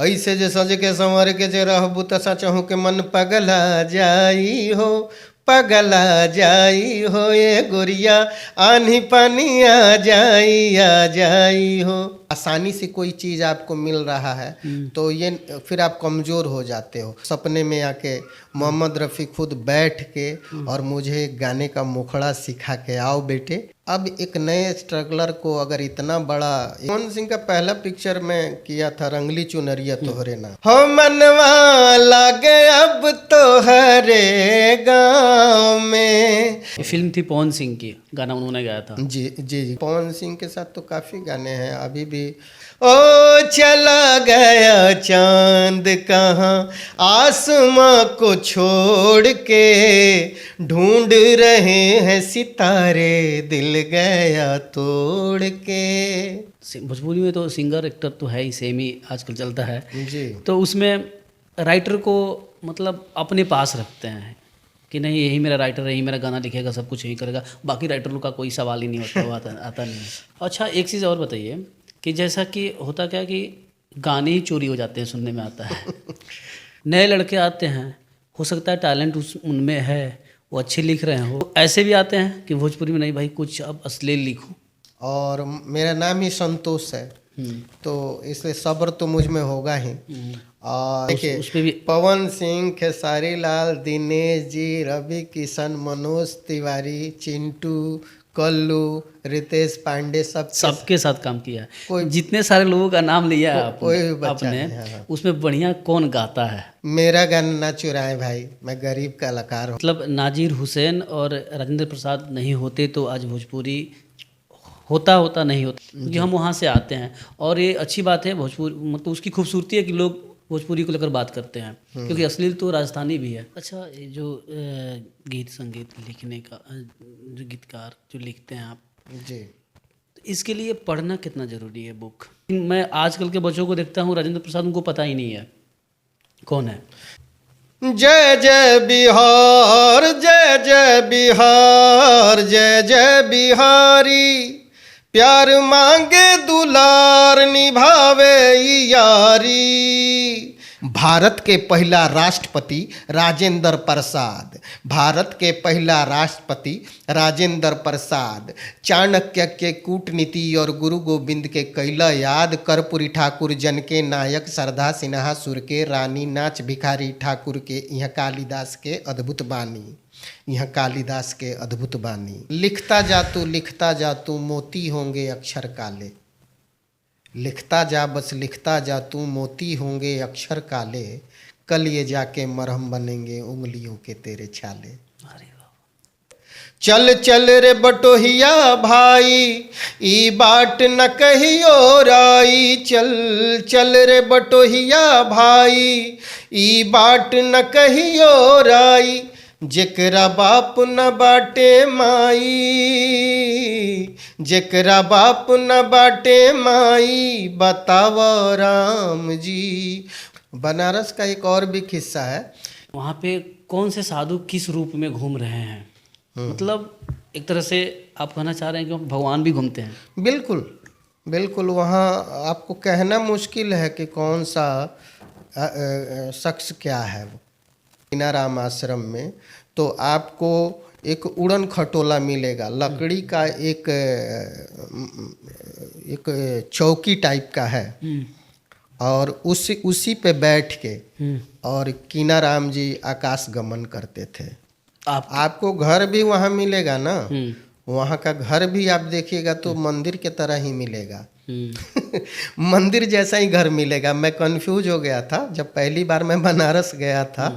ऐसे जे सज के संवर के जे रहबू त सचहु के मन पगला जाई हो, पगला जाई हो ये गोरिया, आनी पानी आ जाई हो। आसानी से कोई चीज़ आपको मिल रहा है तो ये फिर आप कमज़ोर हो जाते हो। सपने में आके मोहम्मद रफ़ी खुद बैठ के और मुझे गाने का मुखड़ा सिखा के आओ बेटे। अब एक नए स्ट्रगलर को अगर इतना बड़ा, मोहन सिंह का पहला पिक्चर में किया था रंगली चुनरिया तोहरे ना, हो मनवा लागे अब तोहरे गाँव में। ये फिल्म थी पवन सिंह की, गाना उन्होंने गाया था। जी जी जी, पवन सिंह के साथ तो काफ़ी गाने हैं अभी भी। ओ चला गया चांद कहाँ आसमां को छोड़ के, ढूंढ रहे हैं सितारे दिल गया तोड़ के। भोजपुरी में तो सिंगर एक्टर तो है ही, सेम ही आजकल चलता है जी। तो उसमें राइटर को मतलब अपने पास रखते हैं कि नहीं यही मेरा राइटर है, यही मेरा गाना लिखेगा, सब कुछ यही करेगा, बाकी राइटरों का कोई सवाल ही नहीं होता, वो आता नहीं है। अच्छा एक चीज़ और बताइए कि जैसा कि होता क्या कि गाने ही चोरी हो जाते हैं, सुनने में आता है नए लड़के आते हैं, हो सकता है टैलेंट उनमें है, वो अच्छे लिख रहे हो, ऐसे भी आते हैं कि भोजपुरी में नहीं भाई कुछ अब अश्लील लिखो। और मेरा नाम ही संतोष है तो इसलिए सब्र तो मुझ में होगा ही। और देखिए उस पे भी पवन सिंह, खेसारी लाल, दिनेश जी, रवि किशन, मनोज तिवारी, चिंटू, कल्लू, रितेश पांडे, सबके साथ काम किया है। कोई जितने सारे लोगों का नाम लिया है आपने, हाँ। उसमें बढ़िया कौन गाता है? मेरा गाना ना चुराए भाई, मैं गरीब कलाकार हूँ। मतलब नाजिर हुसैन और राजेंद्र प्रसाद नहीं होते तो आज भोजपुरी होता नहीं होता, क्योंकि हम वहाँ से आते हैं। और ये अच्छी बात है, भोजपुरी मतलब उसकी खूबसूरती है कि लोग भोजपुरी को लेकर बात करते हैं, क्योंकि अश्लील तो राजस्थानी भी है। अच्छा ये जो गीत संगीत लिखने का जो गीतकार जो लिखते हैं आप जी, तो इसके लिए पढ़ना कितना ज़रूरी है बुक? मैं आजकल के बच्चों को देखता हूँ, राजेंद्र प्रसाद उनको पता ही नहीं है कौन है। जय जय बिहार, जय जय बिहार, जय जय बिहारी, प्यार मांगे दुलार निभावे यारी। भारत के पहला राष्ट्रपति राजेंद्र प्रसाद, भारत के पहला राष्ट्रपति राजेंद्र प्रसाद, चाणक्य के कूटनीति और गुरु गोविंद के कैला याद, कर्पूरी ठाकुर जन के नायक, सरधा सिन्हा सुर के रानी, नाच भिखारी ठाकुर के यह कालिदास के अद्भुत बानी, यह कालिदास के अद्भुत बानी। लिखता जा तू मोती होंगे अक्षर काले, लिखता जा बस लिखता जा तू मोती होंगे अक्षर काले, कल ये जाके मरहम बनेंगे उंगलियों के तेरे छाले। चल चल रे बटोहिया भाई, ई बाट न कहियो राई, चल चल रे बटोहिया भाई, ई बाट न कहियो राई, जेकरा बाप न बाटे माई, जेकरा बाप न बाटे माई, बताव राम जी। बनारस का एक और भी किस्सा है। वहाँ पे कौन से साधु किस रूप में घूम रहे हैं, मतलब एक तरह से आप कहना चाह रहे हैं कि भगवान भी घूमते हैं। बिल्कुल बिल्कुल, वहाँ आपको कहना मुश्किल है कि कौन सा शख्स क्या है। वो कीनाराम आश्रम में तो आपको एक उड़न खटोला मिलेगा, लकड़ी का एक चौकी टाइप का है, और उसी पे बैठ के और कीनाराम जी आकाश गमन करते थे। आपको घर भी वहाँ मिलेगा ना, वहाँ का घर भी आप देखिएगा तो मंदिर के तरह ही मिलेगा मंदिर जैसा ही घर मिलेगा। मैं कंफ्यूज हो गया था जब पहली बार मैं बनारस गया था